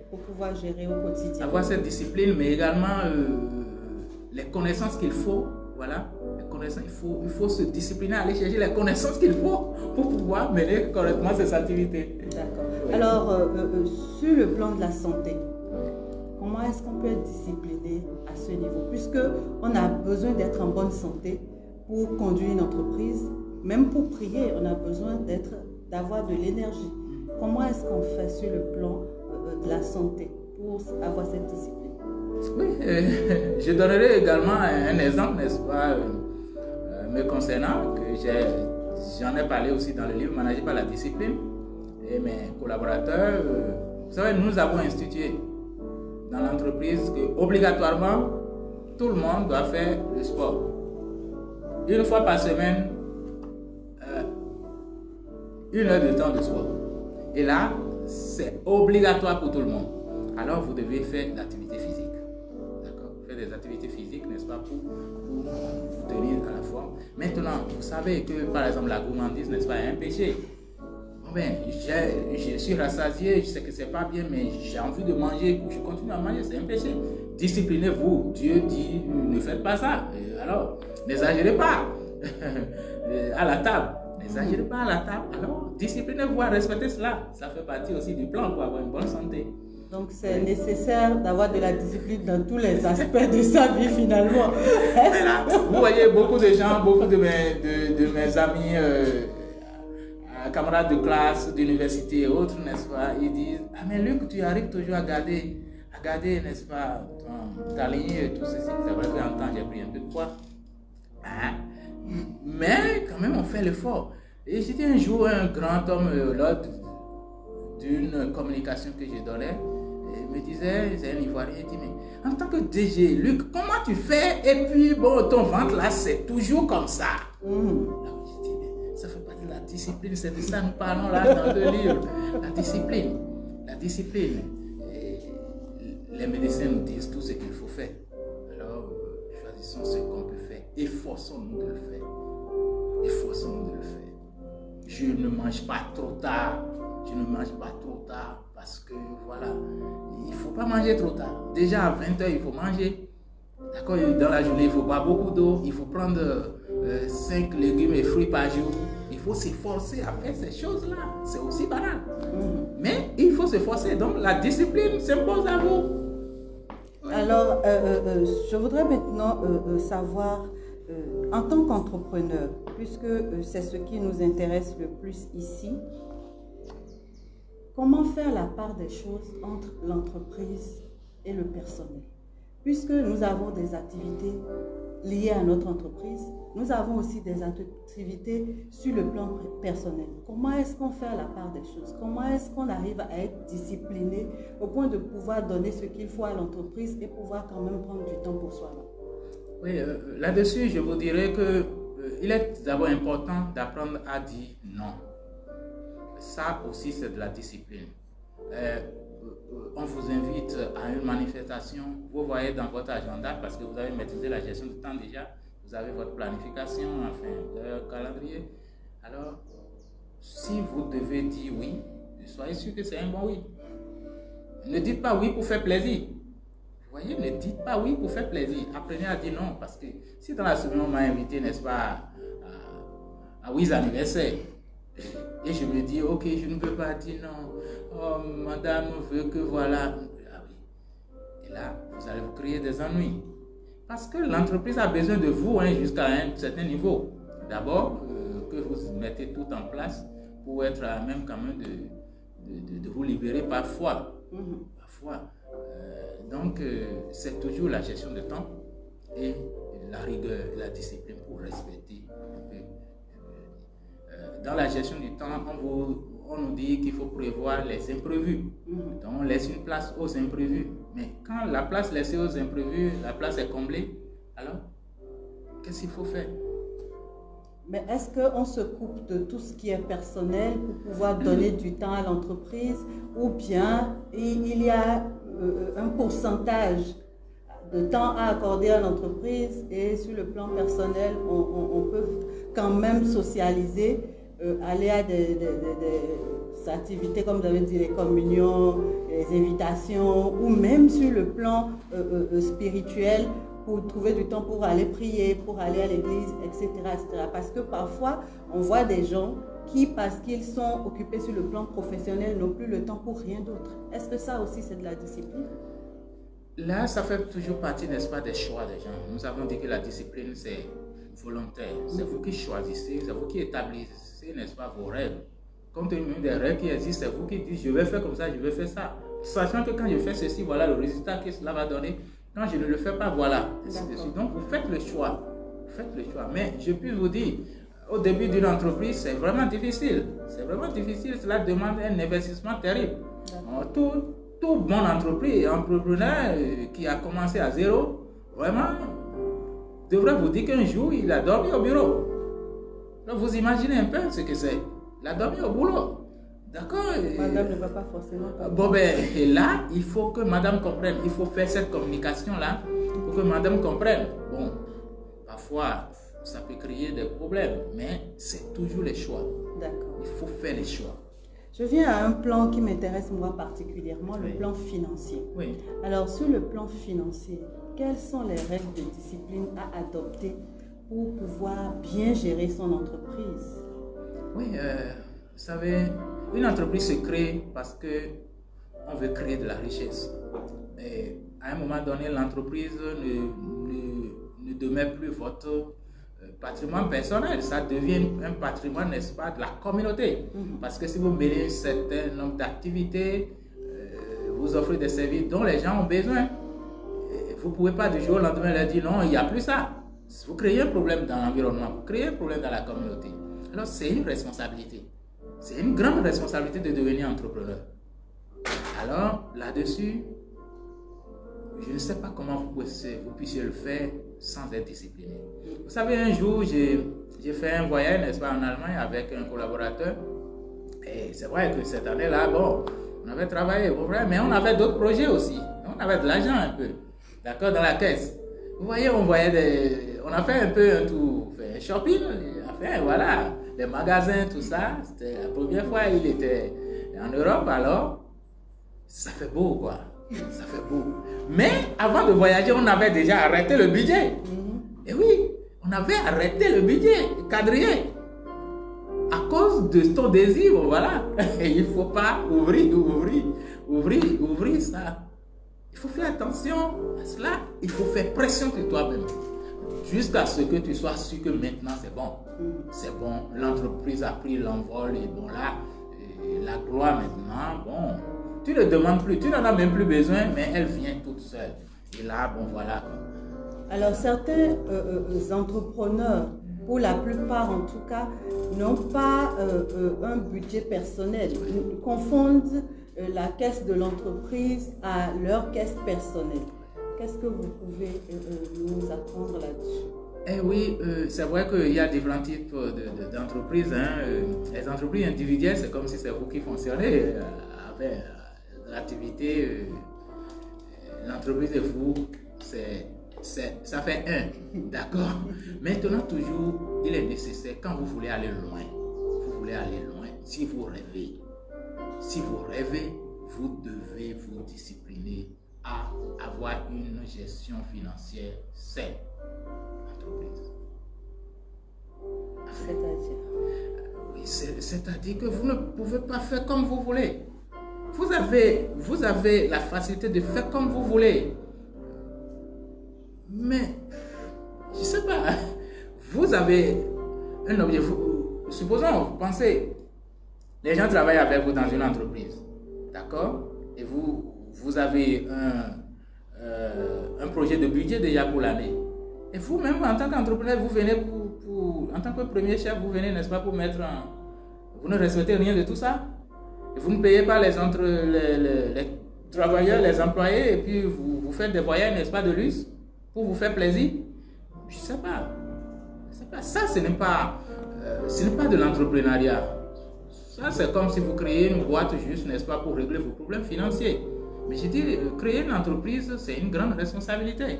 pour pouvoir gérer au quotidien. Avoir cette discipline, mais également les connaissances qu'il faut. Voilà, les connaissances, il faut se discipliner, aller chercher les connaissances qu'il faut pour pouvoir mener correctement ces activités. D'accord. Oui. Alors, sur le plan de la santé, comment est-ce qu'on peut être discipliné à ce niveau? Puisqu'on a besoin d'être en bonne santé pour conduire une entreprise, même pour prier, on a besoin d'avoir de l'énergie. Comment est-ce qu'on fait sur le plan de la santé pour avoir cette discipline? Oui, je donnerai également un exemple, n'est-ce pas, me concernant, que j'en ai parlé aussi dans le livre Manager par la discipline. Et mes collaborateurs, vous savez, nous avons institué dans l'entreprise qu'obligatoirement, tout le monde doit faire le sport. Une fois par semaine, 1 heure de temps de sport. Et là, c'est obligatoire pour tout le monde. Alors, vous devez faire l'activité physique. D'accord? Faire des activités physiques, n'est-ce pas, pour vous tenir à la forme. Maintenant, vous savez que, par exemple, la gourmandise, n'est-ce pas, est un péché. Ben, je suis rassasié, je sais que c'est pas bien, mais j'ai envie de manger, je continue à manger, c'est un péché. Disciplinez-vous. Dieu dit, ne faites pas ça. Alors, n'exagérez pas à la table. N'exagérez pas à la table. Alors, disciplinez-vous à respecter cela. Ça fait partie aussi du plan pour avoir une bonne santé. Donc, c'est nécessaire d'avoir de la discipline dans tous les aspects de sa vie, finalement. Voilà. Vous voyez, beaucoup de gens, beaucoup de mes amis, camarades de classe, d'université et autres, n'est-ce pas, ils disent, ah mais Luc, tu arrives toujours à garder, n'est-ce pas, ta ligne et tout ceci. C'est vrai qu'en temps, j'ai pris un peu de poids. Hein? Mais quand même, on fait l'effort. Et j'étais un jour un grand homme, lors d'une communication que je donnais, il me disait, c'est un Ivoirien, il dit, mais en tant que DG, Luc, comment tu fais? Et puis, bon, ton ventre là, c'est toujours comme ça. Alors, je dis, mais ça fait partie de la discipline, c'est de ça que nous parlons là dans le livre. La discipline. La discipline. Et les médecins nous disent tout ce qu'il faut faire. Alors, choisissons ce qu'on peut faire. Efforçons-nous de le faire. Efforçons-nous de le faire. Je ne mange pas trop tard. Je ne mange pas trop tard parce que voilà, il ne faut pas manger trop tard. Déjà à 20 h, il faut manger. D'accord, dans la journée, il faut boire beaucoup d'eau. Il faut prendre 5 légumes et fruits par jour. Il faut s'efforcer à faire ces choses-là. C'est aussi banal. Mais il faut s'efforcer. Donc la discipline s'impose à vous. Alors, je voudrais maintenant savoir, en tant qu'entrepreneur, puisque c'est ce qui nous intéresse le plus ici, comment faire la part des choses entre l'entreprise et le personnel? Puisque nous avons des activités liées à notre entreprise, nous avons aussi des activités sur le plan personnel. Comment est-ce qu'on fait la part des choses? Comment est-ce qu'on arrive à être discipliné au point de pouvoir donner ce qu'il faut à l'entreprise et pouvoir quand même prendre du temps pour soi-même? Oui, là-dessus, je vous dirais que il est d'abord important d'apprendre à dire non. Ça aussi, c'est de la discipline. On vous invite à une manifestation, vous voyez dans votre agenda, parce que vous avez maîtrisé la gestion du temps déjà, vous avez votre planification, enfin, votre calendrier. Alors, si vous devez dire oui, soyez sûr que c'est un bon oui. Ne dites pas oui pour faire plaisir. Vous voyez, ne dites pas oui pour faire plaisir. Apprenez à dire non, parce que si dans la semaine on m'a invité, n'est-ce pas, à 8 anniversaires, et je me dis, ok, je ne peux pas dire non. Oh, madame veut que voilà. Ah oui. Et là, vous allez vous créer des ennuis. Parce que l'entreprise a besoin de vous jusqu'à un certain niveau. D'abord, que vous mettez tout en place pour être à même quand même de vous libérer parfois. Parfois. Donc, c'est toujours la gestion de temps et la rigueur, la discipline pour respecter un peu. Dans la gestion du temps, on nous dit qu'il faut prévoir les imprévus. Donc, on laisse une place aux imprévus. Mais quand la place laissée aux imprévus, la place est comblée, alors, qu'est-ce qu'il faut faire? Mais est-ce qu'on se coupe de tout ce qui est personnel pour pouvoir donner du temps à l'entreprise, ou bien il y a un pourcentage de temps à accorder à l'entreprise et sur le plan personnel, on peut quand même socialiser, aller à des activités comme vous avez dit, les communions, les invitations, ou même sur le plan spirituel, pour trouver du temps pour aller prier, pour aller à l'église, etc., etc. Parce que parfois, on voit des gens qui, parce qu'ils sont occupés sur le plan professionnel, n'ont plus le temps pour rien d'autre. Est-ce que ça aussi, c'est de la discipline? Là, ça fait toujours partie, n'est-ce pas, des choix des gens. Nous avons dit que la discipline, c'est volontaire. C'est vous qui choisissez, c'est vous qui établissez, n'est-ce pas, vos règles. Compte tenu des règles qui existent, c'est vous qui dites, je vais faire comme ça, je vais faire ça. Sachant que quand je fais ceci, voilà le résultat que cela va donner. Quand je ne le fais pas, voilà. Donc, vous faites le choix. Vous faites le choix. Mais je puis vous dire, au début d'une entreprise, c'est vraiment difficile. C'est vraiment difficile. Cela demande un investissement terrible. Tout bon entrepreneur qui a commencé à zéro, vraiment, devrait vous dire qu'un jour, il a dormi au bureau. Donc, vous imaginez un peu ce que c'est. Il a dormi au boulot. D'accord? Madame ne va pas forcément. Bon, ben, et là, il faut que madame comprenne. Il faut faire cette communication-là pour que madame comprenne. Bon, parfois, ça peut créer des problèmes, mais c'est toujours les choix. D'accord. Il faut faire les choix. Je viens à un plan qui m'intéresse moi particulièrement, le plan financier. Oui. Alors, sur le plan financier, quelles sont les règles de discipline à adopter pour pouvoir bien gérer son entreprise? Oui, vous savez, une entreprise se crée parce qu'on veut créer de la richesse. Et à un moment donné, l'entreprise ne demeure plus votre patrimoine personnel, ça devient un patrimoine, n'est-ce pas, de la communauté. Parce que si vous menez un certain nombre d'activités, vous offrez des services dont les gens ont besoin, vous ne pouvez pas du jour au lendemain leur dire non, il n'y a plus ça. Vous créez un problème dans l'environnement, vous créez un problème dans la communauté. Alors c'est une responsabilité. C'est une grande responsabilité de devenir entrepreneur. Alors là-dessus, je ne sais pas comment vous puissiez le faire sans être discipliné. Vous savez, un jour, j'ai fait un voyage, n'est-ce pas, en Allemagne avec un collaborateur. Et c'est vrai que cette année-là, bon, on avait travaillé, mais on avait d'autres projets aussi. On avait de l'argent un peu, d'accord, dans la caisse. Vous voyez, on a fait un peu un tour, fait un shopping, voilà, les magasins, tout ça. C'était la première fois il était en Europe, alors ça fait beau, quoi. Ça fait beau. Mais avant de voyager, on avait déjà arrêté le budget. Et oui, on avait arrêté le budget, quadrillé. À cause de ton désir, voilà. Et il ne faut pas ouvrir ça. Il faut faire attention à cela. Il faut faire pression sur toi-même. Jusqu'à ce que tu sois sûr que maintenant c'est bon. C'est bon. L'entreprise a pris l'envol et bon là, la gloire maintenant, bon. Tu ne demandes plus, tu n'en as même plus besoin, mais elle vient toute seule. Et là, bon voilà. Alors certains entrepreneurs, pour la plupart en tout cas, n'ont pas un budget personnel. Ils confondent la caisse de l'entreprise à leur caisse personnelle. Qu'est-ce que vous pouvez nous apprendre là-dessus? Eh oui, c'est vrai qu'il y a différents types d'entreprises. Les entreprises individuelles, c'est comme si c'est vous qui fonctionnez avec l'activité. L'entreprise de vous, ça fait un, d'accord? Maintenant, toujours, il est nécessaire, quand vous voulez aller loin, si vous rêvez, vous devez vous discipliner à avoir une gestion financière saine. C'est-à-dire? Oui, c'est-à-dire que vous ne pouvez pas faire comme vous voulez. Vous avez la facilité de faire comme vous voulez. Mais, je ne sais pas, vous avez un objectif. Supposons, vous pensez, les gens travaillent avec vous dans une entreprise, d'accord? Et vous avez un projet de budget déjà pour l'année. Et vous-même, en tant qu'entrepreneur, vous venez en tant que premier chef, vous venez, n'est-ce pas, pour mettre vous ne respectez rien de tout ça. Et vous ne payez pas les travailleurs, les employés, et puis vous faites des voyages, n'est-ce pas, de luxe, pour vous faire plaisir. Je ne sais pas. Ça, ce n'est pas de l'entrepreneuriat. Ça, c'est comme si vous créez une boîte juste, n'est-ce pas, pour régler vos problèmes financiers. Mais je dis, créer une entreprise, c'est une grande responsabilité.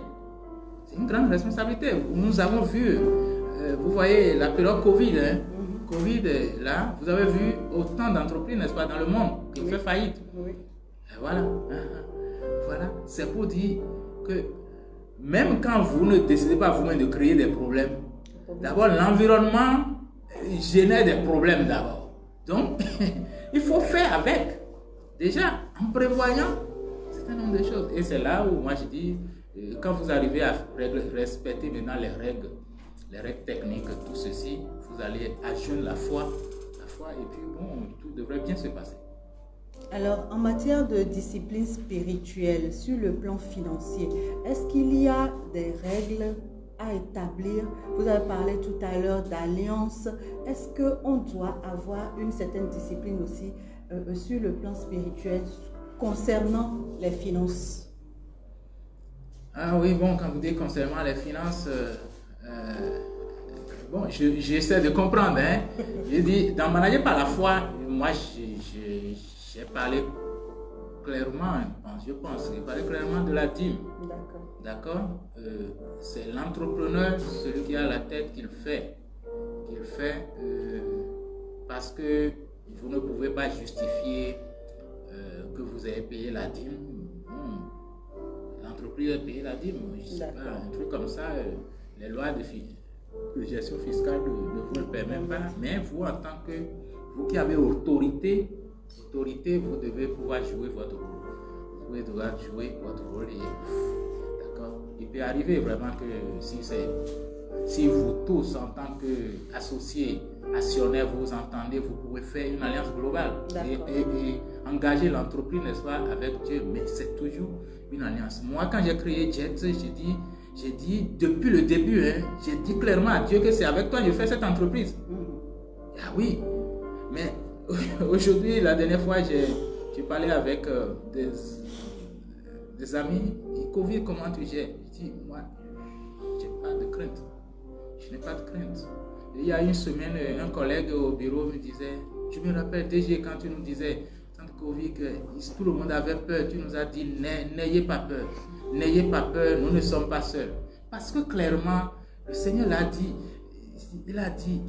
C'est une grande responsabilité. Nous avons vu, vous voyez, la période Covid, Covid, là, vous avez vu autant d'entreprises, n'est-ce pas, dans le monde qui fait faillite. Oui. Et voilà. Voilà. C'est pour dire que même quand vous ne décidez pas vous-même de créer des problèmes, d'abord, l'environnement génère des problèmes d'abord. Donc, il faut faire avec. Déjà, en prévoyant un certain nombre de choses. Et c'est là où moi je dis, quand vous arrivez à respecter maintenant les règles techniques, tout ceci, vous allez ajouter la foi, et puis bon, tout devrait bien se passer. Alors, en matière de discipline spirituelle, sur le plan financier, est-ce qu'il y a des règles à établir? Vous avez parlé tout à l'heure d'alliance. Est-ce qu'on doit avoir une certaine discipline aussi sur le plan spirituel concernant les finances? Ah oui, bon, quand vous dites concernant les finances, bon, j'essaie de comprendre. Je dis, dans manager par la foi, moi, j'ai parlé clairement, je pense, j'ai parlé clairement de la dîme. D'accord. C'est l'entrepreneur, celui qui a la tête, qu'il fait parce que vous ne pouvez pas justifier que vous avez payé la dîme. L'entreprise a payé la dîme, je sais pas, un truc comme ça, les lois de La gestion fiscale ne vous le permet pas, mais vous, en tant que vous qui avez autorité, vous devez pouvoir jouer votre rôle. Vous devez devoir jouer votre rôle et d'accord. Il peut arriver vraiment que si vous tous en tant qu'associés, actionnaires, vous entendez, vous pouvez faire une alliance globale et engager l'entreprise, n'est-ce pas, avec Dieu, mais c'est toujours une alliance. Moi, quand j'ai créé Jet, j'ai dit depuis le début, j'ai dit clairement à Dieu que c'est avec toi que je fais cette entreprise. Ah oui, mais aujourd'hui, la dernière fois, j'ai parlé avec des amis. Covid, comment tu gères? Je dis, moi, je n'ai pas de crainte. Je n'ai pas de crainte. Il y a une semaine, un collègue au bureau me disait, je me rappelle DG quand tu nous disais, tant de Covid, que tout le monde avait peur, tu nous as dit, n'ayez pas peur. N'ayez pas peur, nous ne sommes pas seuls. Parce que clairement, le Seigneur l'a dit, il a dit,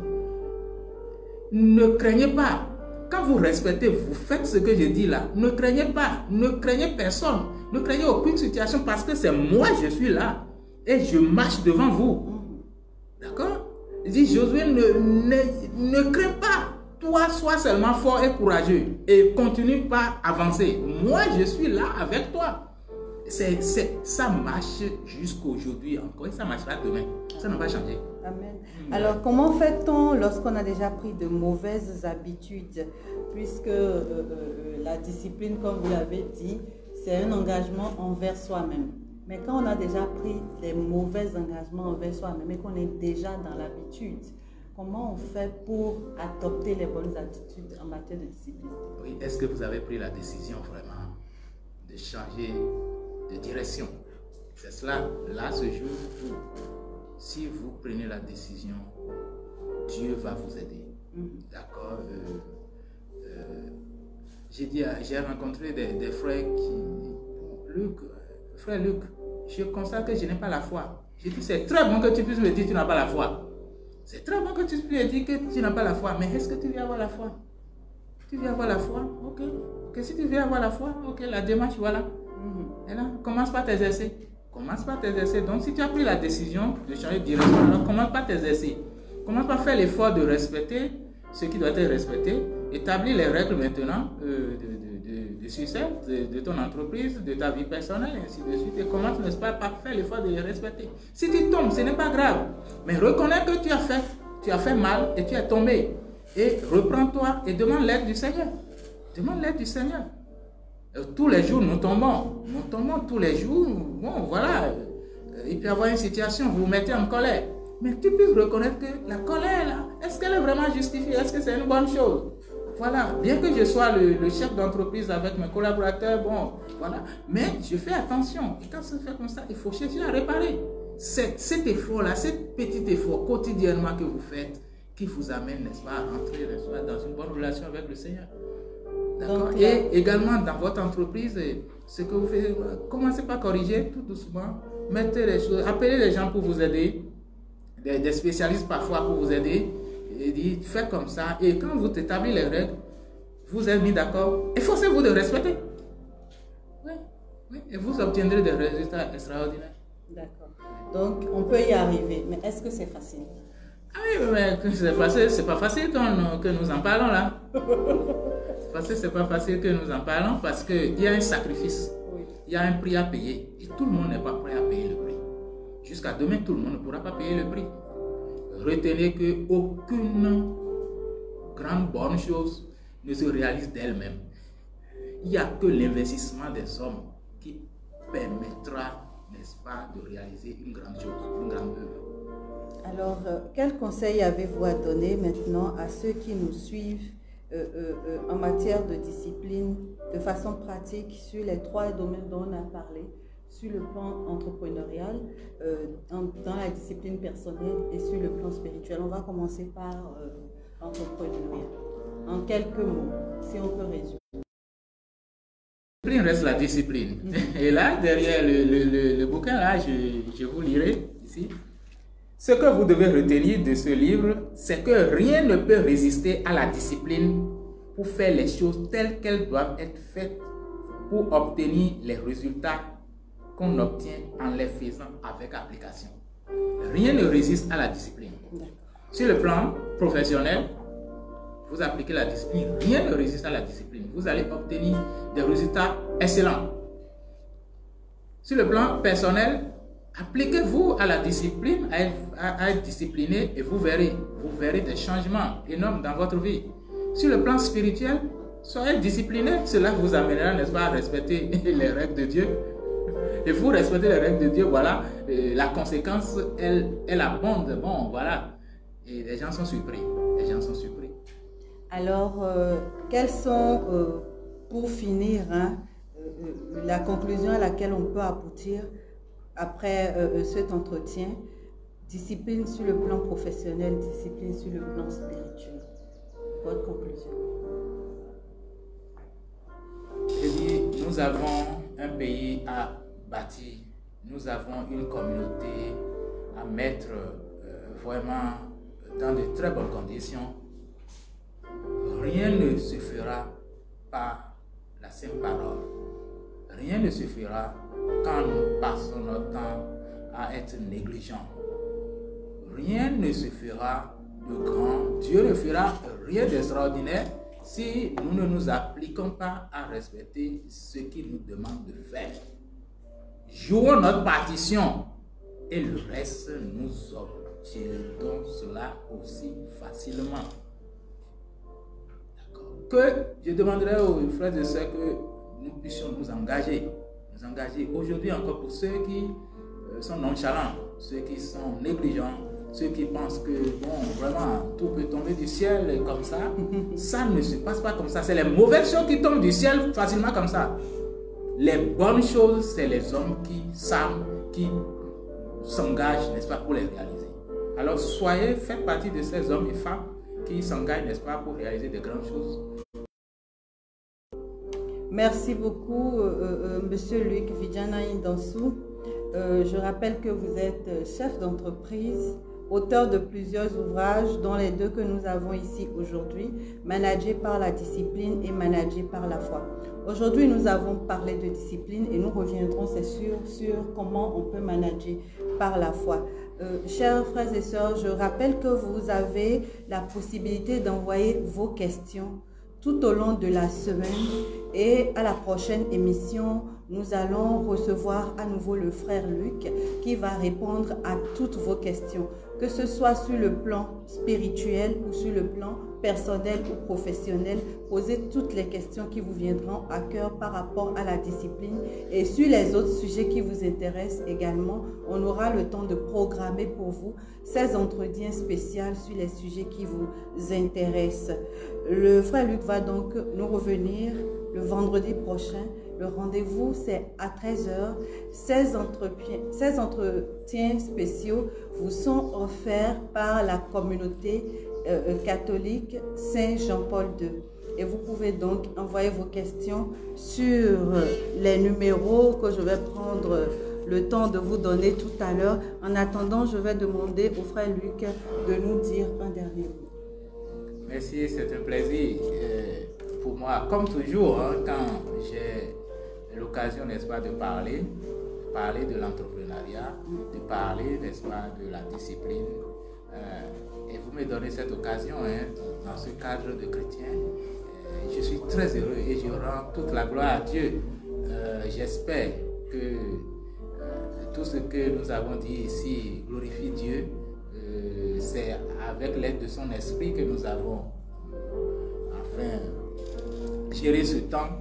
ne craignez pas. Quand vous respectez, vous faites ce que je dis là. Ne craignez pas, ne craignez personne, ne craignez aucune situation parce que c'est moi, je suis là et je marche devant vous. D'accord? Il dit, Josué, ne crains pas. Toi, sois seulement fort et courageux et continue pas à avancer. Moi, je suis là avec toi. Ça marche jusqu'aujourd'hui encore et ça marchera demain. Ça n'a pas changé. Amen. Alors, comment fait-on lorsqu'on a déjà pris de mauvaises habitudes? Puisque la discipline, comme vous l'avez dit, c'est un engagement envers soi-même. Mais quand on a déjà pris des mauvais engagements envers soi-même et qu'on est déjà dans l'habitude, comment on fait pour adopter les bonnes attitudes en matière de discipline? Oui, est-ce que vous avez pris la décision vraiment de changer de direction? C'est cela, là, ce jour où, si vous prenez la décision, Dieu va vous aider. D'accord? J'ai rencontré des frères frère Luc, je constate que je n'ai pas la foi. J'ai dit, c'est très bon que tu puisses me dire que tu n'as pas la foi. C'est très bon que tu puisses me dire que tu n'as pas la foi, mais est-ce que tu viens avoir la foi? Tu viens avoir la foi? Ok. Que si tu viens avoir la foi, ok, la démarche, voilà. Et là, commence par t'exercer. Commence par t'exercer. Donc, si tu as pris la décision de changer de direction, alors commence par t'exercer. Commence par faire l'effort de respecter ce qui doit être respecté. Établir les règles maintenant de succès de ton entreprise, de ta vie personnelle, et ainsi de suite. Et commence, n'est-ce pas, par faire l'effort de les respecter. Si tu tombes, ce n'est pas grave. Mais reconnais que tu as fait mal et tu es tombé. Et reprends-toi et demande l'aide du Seigneur. Demande l'aide du Seigneur. Tous les jours, nous tombons. Nous tombons tous les jours. Bon, voilà. Il peut y avoir une situation, vous vous mettez en colère. Mais tu peux reconnaître que la colère, là, est-ce qu'elle est vraiment justifiée? Est-ce que c'est une bonne chose? Voilà. Bien que je sois le chef d'entreprise avec mes collaborateurs, bon, voilà. Mais je fais attention. Et quand ça se fait comme ça, il faut chercher à réparer. Cet effort-là, cet petit effort quotidiennement que vous faites, qui vous amène, n'est-ce pas, à rentrer, n'est-ce pas, dans une bonne relation avec le Seigneur. D'accord. Et également dans votre entreprise, ce que vous faites, commencez par corriger tout doucement, mettez les choses, appelez les gens pour vous aider, des spécialistes parfois pour vous aider, et dites, faites comme ça, et quand vous établissez les règles, vous êtes mis d'accord, efforcez-vous de respecter. Oui, oui, et vous obtiendrez des résultats extraordinaires. D'accord. Donc, on peut y arriver, mais est-ce que c'est facile? Ah oui, mais c'est pas facile que nous en parlons là. C'est pas facile que nous en parlons parce qu'il y a un sacrifice, il y a un prix à payer et tout le monde n'est pas prêt à payer le prix. Jusqu'à demain, tout le monde ne pourra pas payer le prix. Retenez qu'aucune grande bonne chose ne se réalise d'elle-même. Il n'y a que l'investissement des hommes qui permettra, n'est-ce pas, de réaliser une grande chose, une grande œuvre. Alors, quel conseil avez-vous à donner maintenant à ceux qui nous suivent en matière de discipline, de façon pratique, sur les 3 domaines dont on a parlé, sur le plan entrepreneurial, dans la discipline personnelle et sur le plan spirituel? On va commencer par l'entrepreneuriat. En quelques mots, si on peut résumer. La discipline reste la discipline. Et là, derrière le bouquin, là, je vous lirai ici. Ce que vous devez retenir de ce livre, c'est que rien ne peut résister à la discipline pour faire les choses telles qu'elles doivent être faites pour obtenir les résultats qu'on obtient en les faisant avec application. Rien ne résiste à la discipline. Sur le plan professionnel, vous appliquez la discipline, rien ne résiste à la discipline. Vous allez obtenir des résultats excellents. Sur le plan personnel, appliquez-vous à la discipline, à être discipliné et vous verrez des changements énormes dans votre vie. Sur le plan spirituel, soyez discipliné, cela vous amènera, n'est-ce pas, à respecter les règles de Dieu. Et vous respectez les règles de Dieu, voilà, la conséquence, elle abonde, bon, voilà. Et les gens sont surpris, les gens sont surpris. Alors, quelles sont, pour finir, hein, la conclusion à laquelle on peut aboutir après cet entretien? Discipline sur le plan professionnel, discipline sur le plan spirituel. Votre conclusion? Je dis, nous avons un pays à bâtir, nous avons une communauté à mettre vraiment dans de très bonnes conditions. Rien ne se fera par la sainte parole. Rien ne se fera quand nous passons notre temps à être négligents. Rien ne se fera de grand. Dieu ne fera rien d'extraordinaire si nous ne nous appliquons pas à respecter ce qu'il nous demande de faire. Jouons notre partition et le reste nous obtiendrons cela aussi facilement. Que je demanderai aux frères et sœurs que nous puissions nous engager aujourd'hui encore pour ceux qui sont nonchalants, ceux qui sont négligents, ceux qui pensent que bon, vraiment tout peut tomber du ciel comme ça. Ça ne se passe pas comme ça. C'est les mauvaises choses qui tombent du ciel facilement comme ça. Les bonnes choses, c'est les hommes qui savent, qui s'engagent, n'est-ce pas, pour les réaliser. Alors faites partie de ces hommes et femmes qui s'engagent, n'est-ce pas, pour réaliser de grandes choses. Merci beaucoup, Monsieur Luc Vidjanaï Dansou. Je rappelle que vous êtes chef d'entreprise, auteur de plusieurs ouvrages, dont les deux que nous avons ici aujourd'hui, Manager par la discipline et Manager par la foi. Aujourd'hui, nous avons parlé de discipline et nous reviendrons, c'est sûr, sur comment on peut manager par la foi. Chers frères et sœurs, je rappelle que vous avez la possibilité d'envoyer vos questions tout au long de la semaine et à la prochaine émission, nous allons recevoir à nouveau le frère Luc qui va répondre à toutes vos questions, que ce soit sur le plan spirituel ou sur le plan personnel ou professionnel. Posez toutes les questions qui vous viendront à cœur par rapport à la discipline et sur les autres sujets qui vous intéressent également. On aura le temps de programmer pour vous ces entretiens spéciaux sur les sujets qui vous intéressent. Le frère Luc va donc nous revenir le vendredi prochain. Le rendez-vous, c'est à 13h. Ces entretiens spéciaux vous sont offerts par la communauté catholique Saint-Jean-Paul II. Et vous pouvez donc envoyer vos questions sur les numéros que je vais prendre le temps de vous donner tout à l'heure. En attendant, je vais demander au frère Luc de nous dire un dernier mot. Merci, c'est un plaisir pour moi. Comme toujours, hein, quand j'ai l'occasion, n'est-ce pas, de parler de l'entrepreneuriat, de parler, n'est-ce pas, de la discipline. Et vous me donnez cette occasion, hein, dans ce cadre de chrétien. Je suis très heureux et je rends toute la gloire à Dieu. J'espère que tout ce que nous avons dit ici glorifie Dieu. C'est avec l'aide de son esprit que nous avons enfin géré ce temps.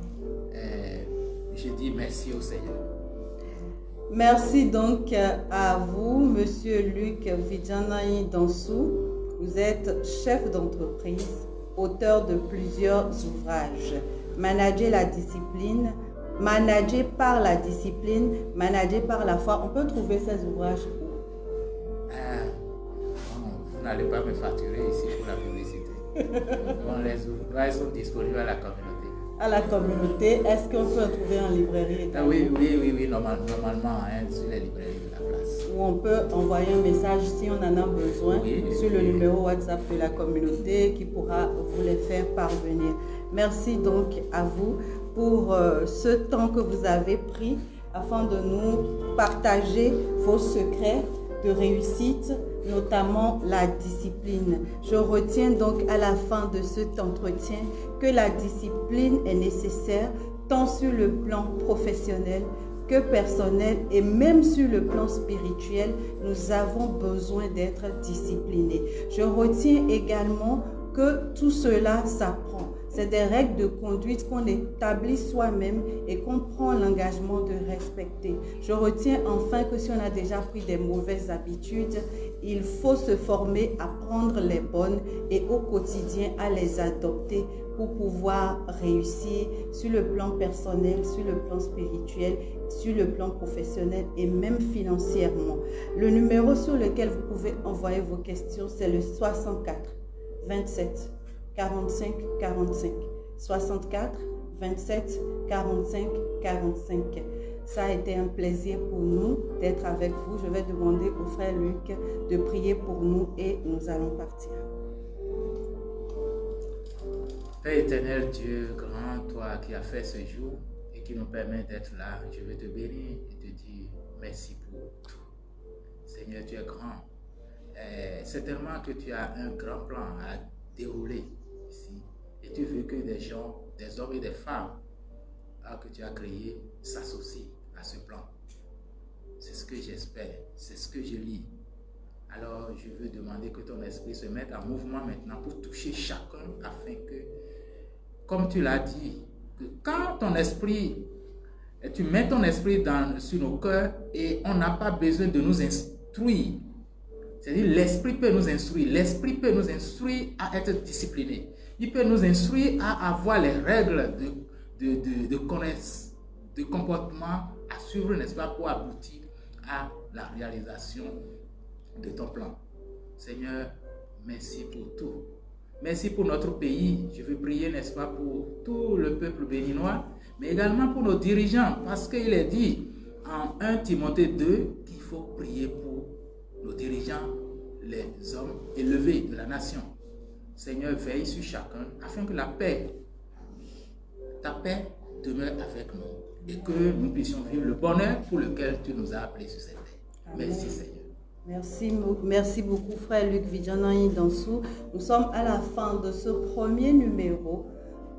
Je dis merci au Seigneur. Merci donc à vous, Monsieur Luc Vidjanaï Dansou. Vous êtes chef d'entreprise, auteur de plusieurs ouvrages. Manager la discipline, Manager par la discipline, Manager par la foi. On peut trouver ces ouvrages où? Vous n'allez pas me facturer ici pour la publicité. Bon, les ouvrages sont disponibles à la communauté. À la communauté, est-ce qu'on peut en trouver en librairie? Oui, normalement, hein, sur les librairies de la place. Ou on peut envoyer un message si on en a besoin sur le numéro WhatsApp de la communauté qui pourra vous les faire parvenir. Merci donc à vous pour ce temps que vous avez pris afin de nous partager vos secrets de réussite, notamment la discipline. Je retiens donc à la fin de cet entretien que la discipline est nécessaire tant sur le plan professionnel que personnel et même sur le plan spirituel. Nous avons besoin d'être disciplinés. Je retiens également que tout cela s'apprend. C'est des règles de conduite qu'on établit soi-même et qu'on prend l'engagement de respecter. Je retiens enfin que si on a déjà pris des mauvaises habitudes, il faut se former à prendre les bonnes et au quotidien à les adopter pour pouvoir réussir sur le plan personnel, sur le plan spirituel, sur le plan professionnel et même financièrement. Le numéro sur lequel vous pouvez envoyer vos questions, c'est le 64 27 45 45. 64 27 45 45. Ça a été un plaisir pour nous d'être avec vous. Je vais demander au frère Luc de prier pour nous et nous allons partir. Père éternel, Dieu grand, toi qui as fait ce jour et qui nous permet d'être là, je veux te bénir et te dire merci pour tout. Seigneur, tu es grand. Certainement que tu as un grand plan à dérouler ici. Et tu veux que des gens, des hommes et des femmes que tu as créés s'associent à ce plan. C'est ce que j'espère, c'est ce que je lis. Alors je veux demander que ton esprit se mette en mouvement maintenant pour toucher chacun afin que, comme tu l'as dit, que quand ton esprit, tu mets ton esprit sur nos cœurs et on n'a pas besoin de nous instruire. C'est-à-dire l'esprit peut nous instruire. L'esprit peut nous instruire à être discipliné. Il peut nous instruire à avoir les règles de connaissance, de comportement à suivre, n'est-ce pas, pour aboutir à la réalisation de ton plan. Seigneur, merci pour tout. Merci pour notre pays. Je veux prier, n'est-ce pas, pour tout le peuple béninois, mais également pour nos dirigeants, parce qu'il est dit en 1 Timothée 2 qu'il faut prier pour nos dirigeants, les hommes élevés de la nation. Seigneur, veille sur chacun afin que la paix, ta paix demeure avec nous et que nous puissions vivre le bonheur pour lequel tu nous as appelés sur cette terre. Amen. Merci Seigneur. Merci beaucoup frère Luc Vidjanani Dansou. Nous sommes à la fin de ce premier numéro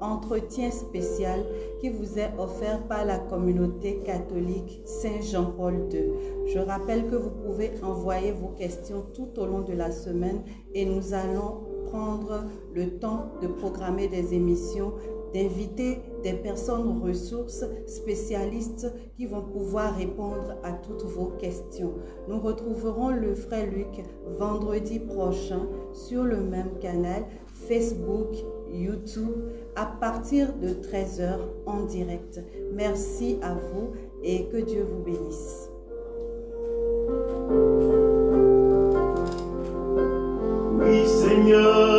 entretien spécial qui vous est offert par la communauté catholique Saint-Jean-Paul II. Je rappelle que vous pouvez envoyer vos questions tout au long de la semaine et nous allons prendre le temps de programmer des émissions, d'inviter des personnes ressources, spécialistes qui vont pouvoir répondre à toutes vos questions. Nous retrouverons le frère Luc vendredi prochain sur le même canal, Facebook, YouTube, à partir de 13h en direct. Merci à vous et que Dieu vous bénisse. Oui, Seigneur.